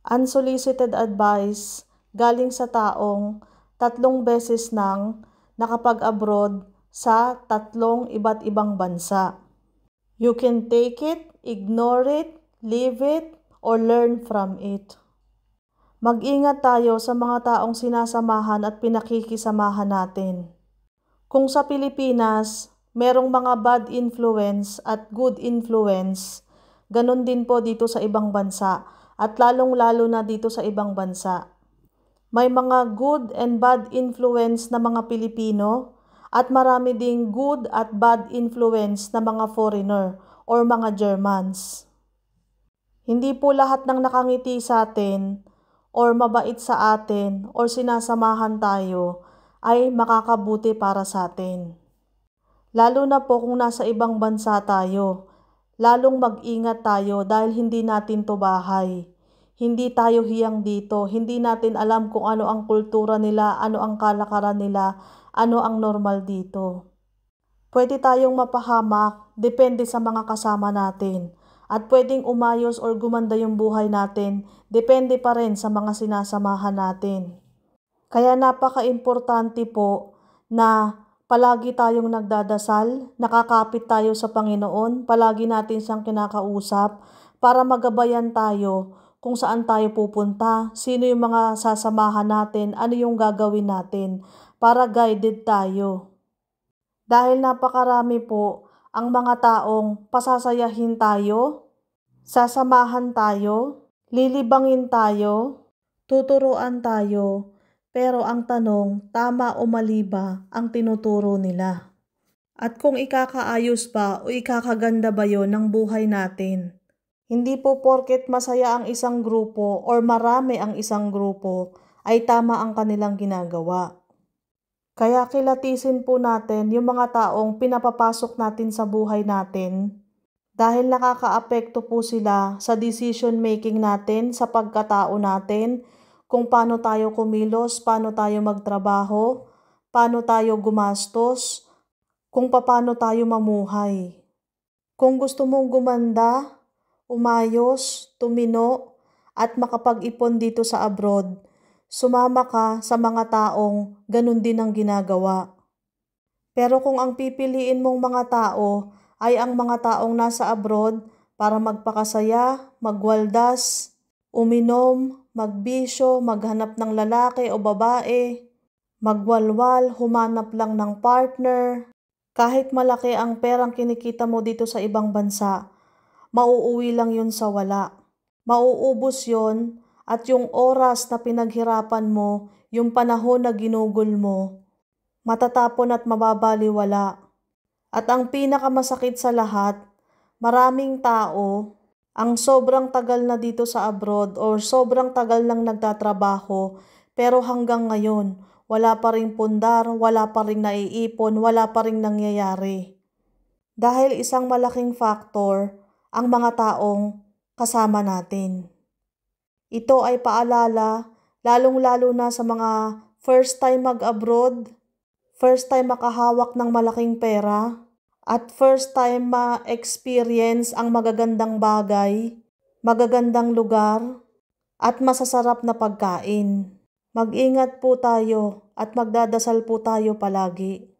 Unsolicited advice galing sa taong 3 beses nang nakapag-abroad sa 3 iba't ibang bansa. You can take it, ignore it, leave it, or learn from it. Mag-ingat tayo sa mga taong sinasamahan at pinakikisamahan natin. Kung sa Pilipinas, merong mga bad influence at good influence, ganun din po dito sa ibang bansa at lalong-lalo na dito sa ibang bansa. May mga good and bad influence na mga Pilipino at marami ding good at bad influence na mga foreigner or mga Germans. Hindi po lahat ng nakangiti sa atin or mabait sa atin or sinasamahan tayo ay makakabuti para sa atin. Lalo na po kung nasa ibang bansa tayo, lalong mag-ingat tayo dahil hindi natin to bahay. Hindi tayo hiyang dito, hindi natin alam kung ano ang kultura nila, ano ang kalakaran nila, ano ang normal dito. Pwede tayong mapahamak, depende sa mga kasama natin. At pwedeng umayos or gumanda yung buhay natin, depende pa rin sa mga sinasamahan natin. Kaya napaka-importante po na palagi tayong nagdadasal, nakakapit tayo sa Panginoon, palagi natin siyang kinakausap para magabayan tayo kung saan tayo pupunta, sino yung mga sasamahan natin, ano yung gagawin natin para guided tayo. Dahil napakarami po ang mga taong pasasayahin tayo, sasamahan tayo, lilibangin tayo, tuturuan tayo, pero ang tanong, tama o mali ba ang tinuturo nila? At kung ikakaayos ba o ikakaganda ba yon ng buhay natin? Hindi po porket masaya ang isang grupo or marami ang isang grupo ay tama ang kanilang ginagawa. Kaya kilatisin po natin yung mga taong pinapapasok natin sa buhay natin dahil nakakaapekto po sila sa decision making natin, sa pagkatao natin, kung paano tayo kumilos, paano tayo magtrabaho, paano tayo gumastos, kung paano tayo mamuhay. Kung gusto mong gumanda, umayos, tumino, at makapag-ipon dito sa abroad, sumama ka sa mga taong ganun din ang ginagawa. Pero kung ang pipiliin mong mga tao ay ang mga taong nasa abroad para magpakasaya, magwaldas, uminom, magbisyo, maghanap ng lalaki o babae, magwalwal, humanap lang ng partner, kahit malaki ang perang kinikita mo dito sa ibang bansa, mauuwi lang yun sa wala. Mauubos yun at yung oras na pinaghirapan mo, yung panahon na ginugol mo, matatapon at mababaliwala. At ang pinakamasakit sa lahat, maraming tao ang sobrang tagal na dito sa abroad or sobrang tagal nang nagtatrabaho pero hanggang ngayon wala pa ring pundar, wala pa ring naiipon, wala pa ring nangyayari. Dahil isang malaking factor ang mga taong kasama natin. Ito ay paalala lalong-lalo na sa mga first time mag-abroad, first time makahawak ng malaking pera, at first time ma-experience ang magagandang bagay, magagandang lugar, at masasarap na pagkain. Mag-ingat po tayo at magdadasal po tayo palagi.